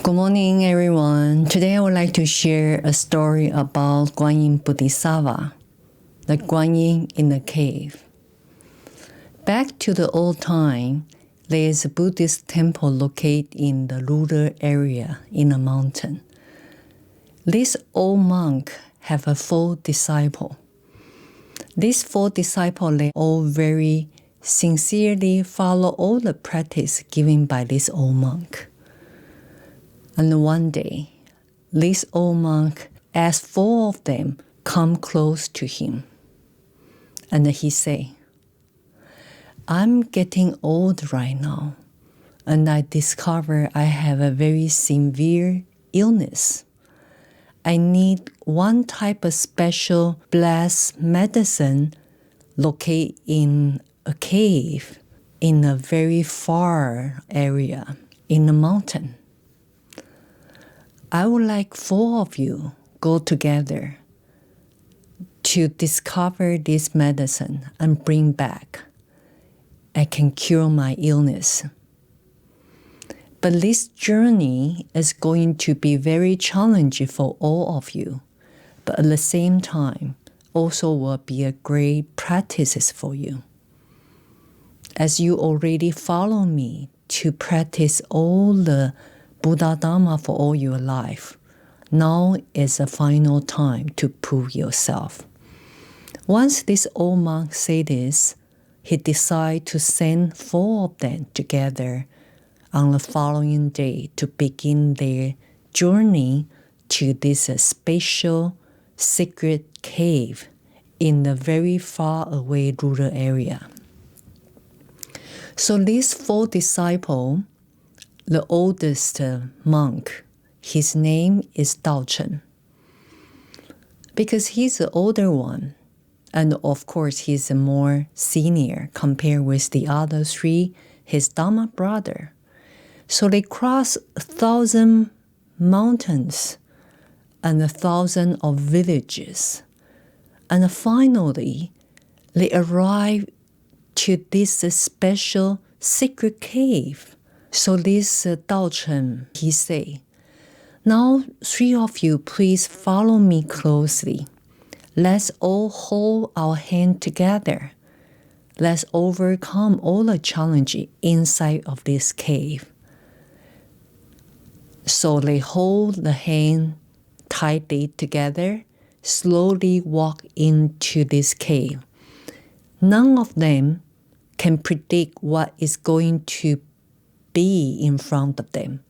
Good morning, everyone. Today I would like to share a story about Guanyin Bodhisattva, the Guanyin in the cave. Back to the old time, there is a Buddhist temple located in the rural area in a mountain. This old monk have a 4 disciples. These 4 disciples, they all very sincerely follow all the practice given by this old monk. And one day, this old monk asked 4 of them come close to him. And he say, I'm getting old right now, and I discover I have a very severe illness. I need one type of special blessed medicine located in a cave in a very far area in the mountain. I would like 4 of you go together to discover this medicine and bring back. I can cure my illness. But this journey is going to be very challenging for all of you, but at the same time, also will be a great practice for you. As you already follow me to practice all the Buddha Dharma for all your life, now is the final time to prove yourself. Once this old monk said this, he decided to send 4 of them together on the following day to begin their journey to this special secret cave in the very far away rural area. So these 4 disciples, the oldest monk, his name is Dao Chen. Because he's the older one, and of course he's more senior compared with the other 3, his Dharma brother. So they cross 1,000 mountains and 1,000 of villages. And finally, they arrive to this special secret cave. So this Dao Chen, he say, now 3 of you please follow me closely. Let's all hold our hand together. Let's overcome all the challenges inside of this cave. So they hold the hand tightly together, slowly walk into this cave. None of them can predict what is going to be in front of them,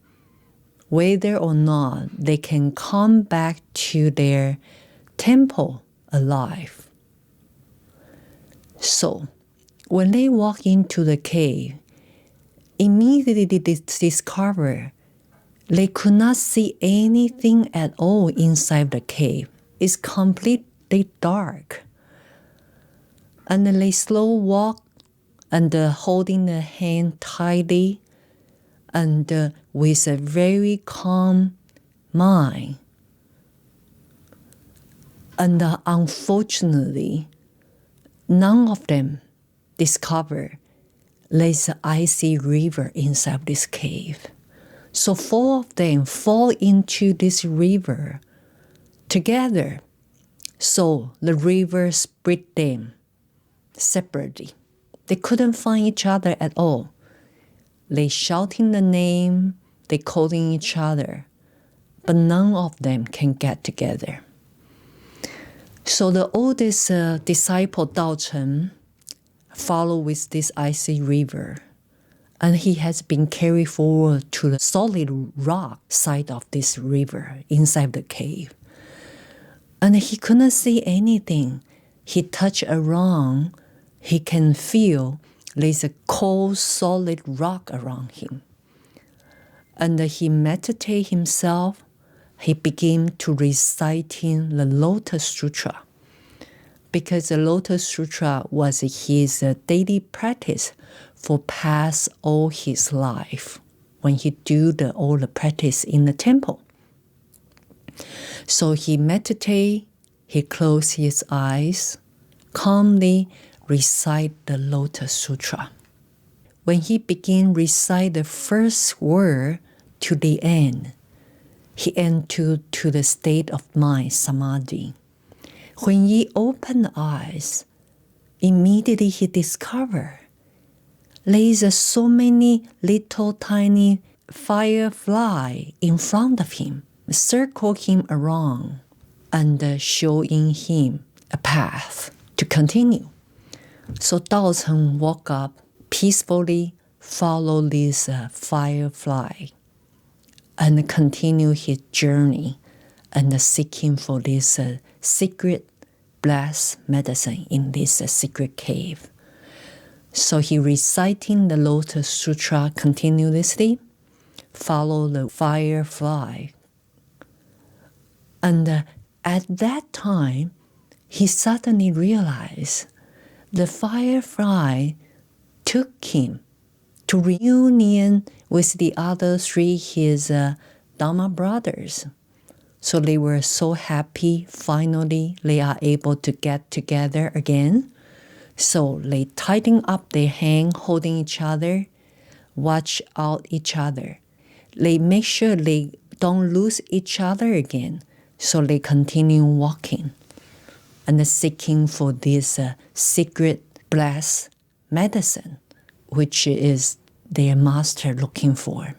whether or not they can come back to their temple alive. So, when they walk into the cave, immediately they discover they could not see anything at all inside the cave. It's completely dark. And then they slow walk and holding the hand tightly and with a very calm mind. And unfortunately, none of them discover there's an icy river inside this cave. So 4 of them fall into this river together. So the river split them separately. They couldn't find each other at all. They shouting the name, they calling each other, but none of them can get together. So the oldest disciple, Dao Chen, follow with this icy river, and he has been carried forward to the solid rock side of this river inside the cave. And he couldn't see anything. He touched around, he can feel there's a cold, solid rock around him. And he meditate himself. He began to reciting the Lotus Sutra, because the Lotus Sutra was his daily practice for past all his life when he do all the practice in the temple. So he meditate, he close his eyes, calmly recite the Lotus Sutra. When he began recite the first word to the end, he entered to the state of mind, samadhi. When he opened eyes, immediately he discovered there is so many little tiny firefly in front of him, circle him around and showing him a path to continue. So Dao Cheng woke up peacefully, follow this firefly and continue his journey and seeking for this secret blessed medicine in this secret cave. So he reciting the Lotus Sutra continuously, follow the firefly. And at that time, he suddenly realized the firefly took him to reunion with the other three, his Dharma brothers. So they were so happy, finally they are able to get together again. So they tighten up their hand, holding each other, watch out each other. They make sure they don't lose each other again. So they continue walking and seeking for this secret blessed medicine, which is their master looking for.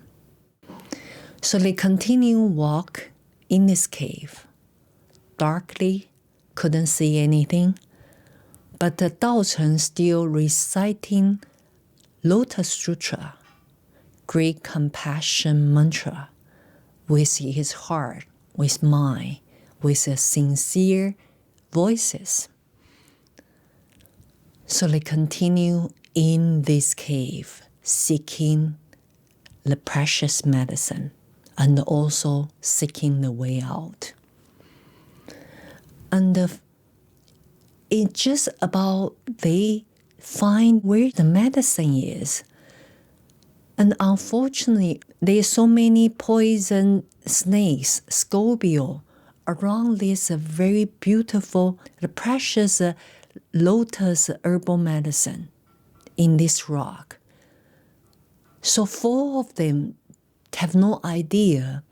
So they continue walk in this cave. Darkly, couldn't see anything. But the Dao Cheng still reciting Lotus Sutra, great compassion mantra, with his heart, with mind, with a sincere voices. So they continue in this cave, seeking the precious medicine and also seeking the way out. And it's just about they find where the medicine is. And unfortunately, there are so many poison snakes, scorpio, around this very beautiful, precious lotus herbal medicine in this rock. So 4 of them have no idea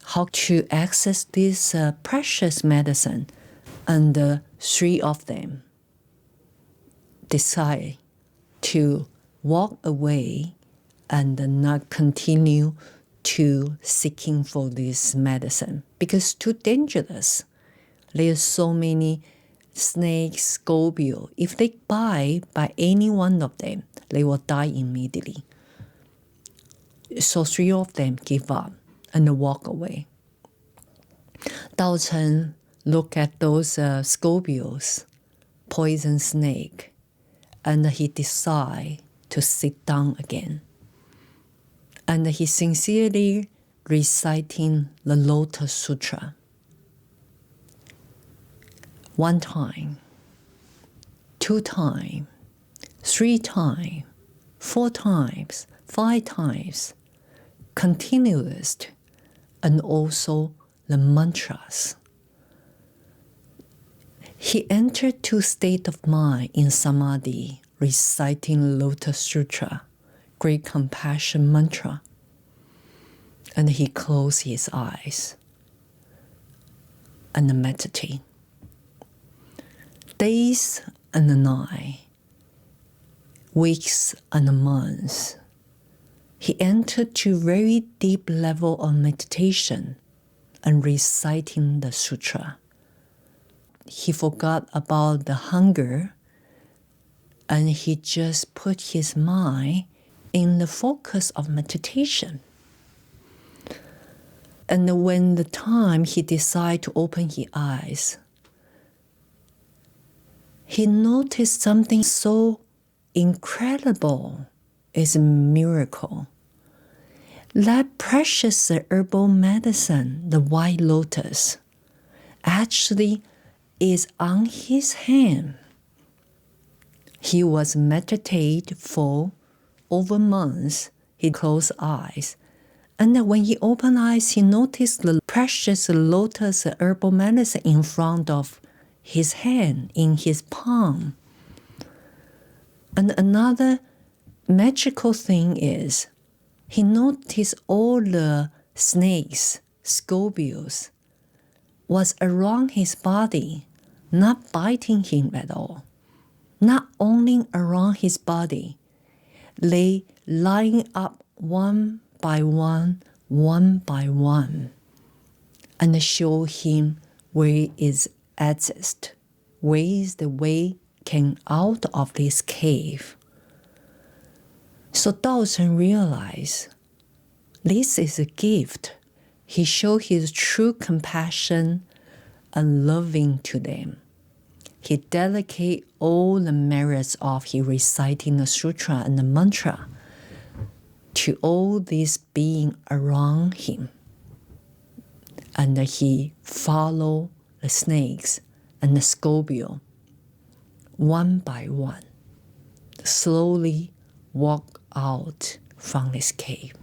how to access this precious medicine. And 3 of them decide to walk away and not continue to seeking for this medicine because it's too dangerous. There are so many snakes, scorpio. If they bite by any one of them, they will die immediately. So 3 of them give up and walk away. Dao Cheng look at those scorpions, poison snake, and he decide to sit down again. And he sincerely reciting the Lotus Sutra. 1 time, 2 times, 3 times, 4 times, 5 times, continuous, and also the mantras. He entered to state of mind in samadhi, reciting Lotus Sutra, great compassion mantra. And he closed his eyes and meditate. Days and nights, weeks and months, he entered to very deep level of meditation and reciting the sutra. He forgot about the hunger and he just put his mind in the focus of meditation. And when the time he decided to open his eyes, he noticed something so incredible. It's a miracle. That precious herbal medicine, the white lotus, actually is on his hand. He was meditating for over months. He closed eyes. And when he opened eyes, he noticed the precious lotus herbal medicine in front of his hand, in his palm. And another magical thing is, he noticed all the snakes, scorpions was around his body, not biting him at all. Not only around his body, they line up one by one, and show him where is exit, where is the way came out of this cave. So Dao Cheng realized this is a gift. He showed his true compassion and loving to them. He dedicated all the merits of he reciting the sutra and the mantra to all these beings around him. And he followed the snakes and the scorpion one by one, slowly walk out from this cave.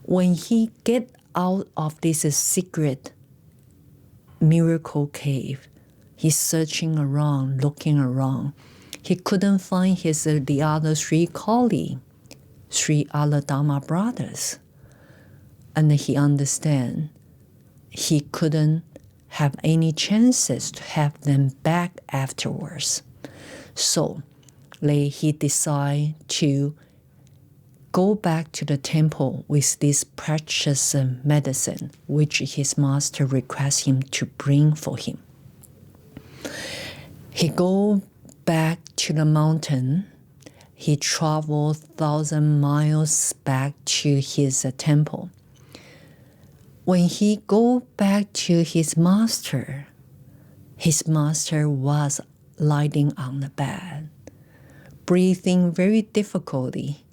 When he get out of this secret miracle cave, he's searching around, looking around. He couldn't find the other three colleagues, three other Dharma brothers. And he understand he couldn't have any chances to have them back afterwards. So he decided to go back to the temple with this precious medicine, which his master requests him to bring for him. He go back to the mountain. He traveled 1,000 miles back to his temple. When he go back to his master was lying on the bed, breathing very difficultly,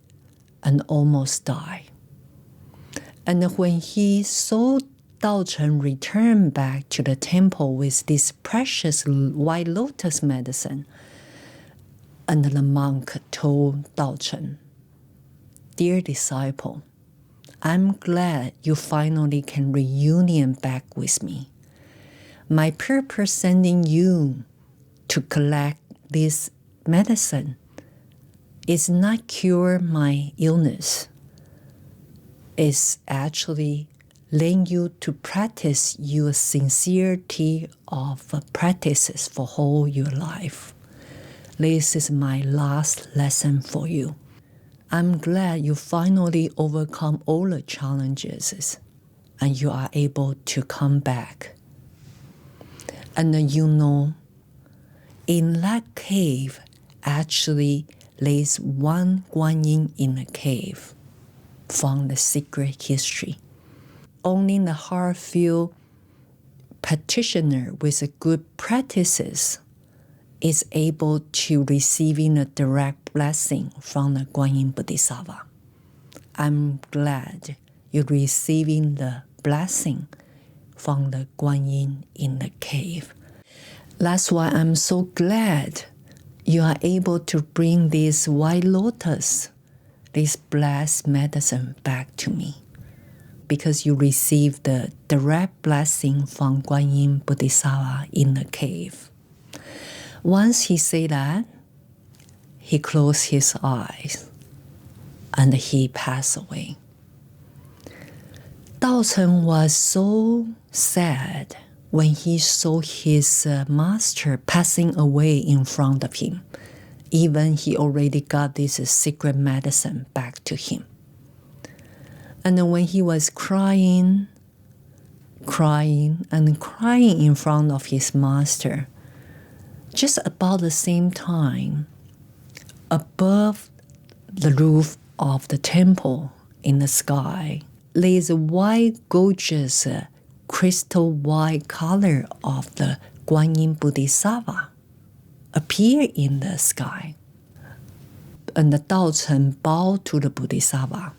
and almost died. And when he saw Dao Cheng return back to the temple with this precious white lotus medicine, and the monk told Dao Cheng, "Dear disciple, I'm glad you finally can reunion back with me. My purpose sending you to collect this medicine is not cure my illness. It's actually letting you to practice your sincerity of practices for whole your life. This is my last lesson for you. I'm glad you finally overcome all the challenges and you are able to come back. And in that cave, actually, there's one Guanyin in the cave from the secret history. Only the heart-filled practitioner with good practices is able to receiving a direct blessing from the Guanyin Bodhisattva. I'm glad you're receiving the blessing from the Guanyin in the cave. That's why I'm so glad you are able to bring this white lotus, this blessed medicine back to me, because you received the direct blessing from Guanyin Bodhisattva in the cave." Once he said that, he closed his eyes and he passed away. Dao Cheng was so sad when he saw his master passing away in front of him. Even he already got this secret medicine back to him. And when he was crying in front of his master, just about the same time, above the roof of the temple in the sky, there's a white, gorgeous, crystal white color of the Guanyin Bodhisattva appear in the sky. And the Dao Cheng bowed to the Bodhisattva.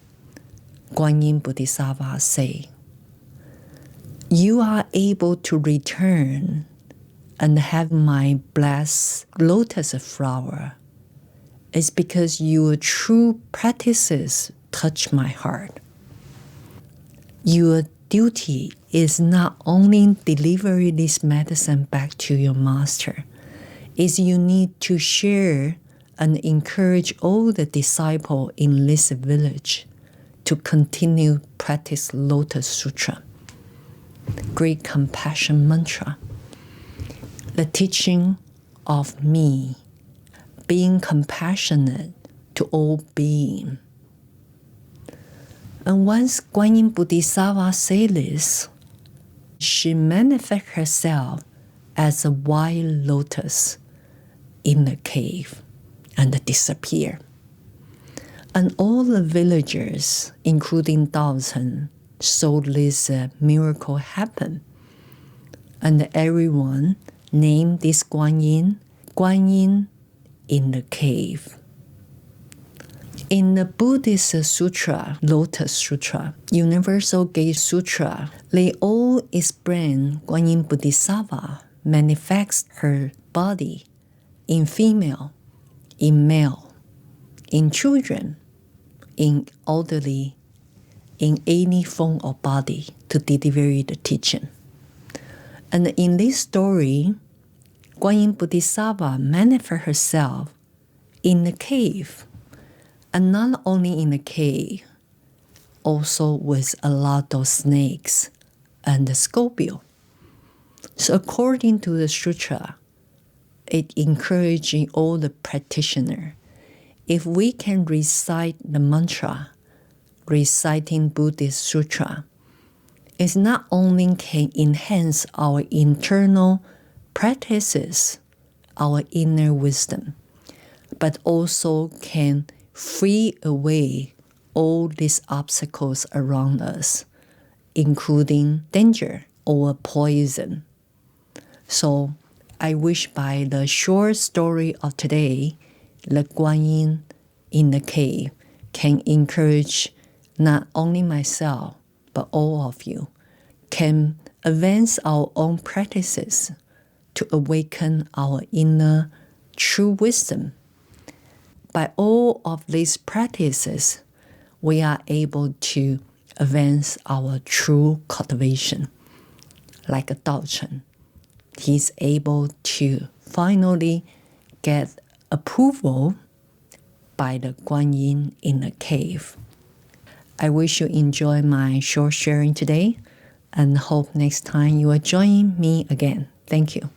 Guanyin Bodhisattva say, "You are able to return and have my blessed lotus flower. It's because your true practices touch my heart. Your duty is not only delivering this medicine back to your master, is you need to share and encourage all the disciples in this village to continue practice Lotus Sutra. great compassion mantra. The teaching of me, being compassionate to all being. And once Guan Yin Bodhisattva said this, she manifested herself as a white lotus in the cave and disappeared. And all the villagers, including Daozen, saw this miracle happen. And everyone named this Guan Yin in the cave. In the Buddhist sutra, Lotus Sutra, Universal Gate Sutra, they all explain Guan Yin Bodhisattva manifests her body in female, in male, in children, in elderly, in any form of body to deliver the teaching. And in this story, Guan Yin Bodhisattva manifests herself in the cave. And not only in the cave, also with a lot of snakes and the scorpion. So according to the sutra, it encouraging all the practitioners, if we can recite the mantra, reciting Buddhist sutra, it not only can enhance our internal practices, our inner wisdom, but also can free away all these obstacles around us, including danger or poison. So I wish by the short story of today, the Guan Yin in the cave can encourage not only myself, but all of you, can advance our own practices to awaken our inner true wisdom. By all of these practices, we are able to advance our true cultivation. Like a Daochen, he's able to finally get approval by the Guan Yin in the cave. I wish you enjoy my short sharing today and hope next time you will join me again. Thank you.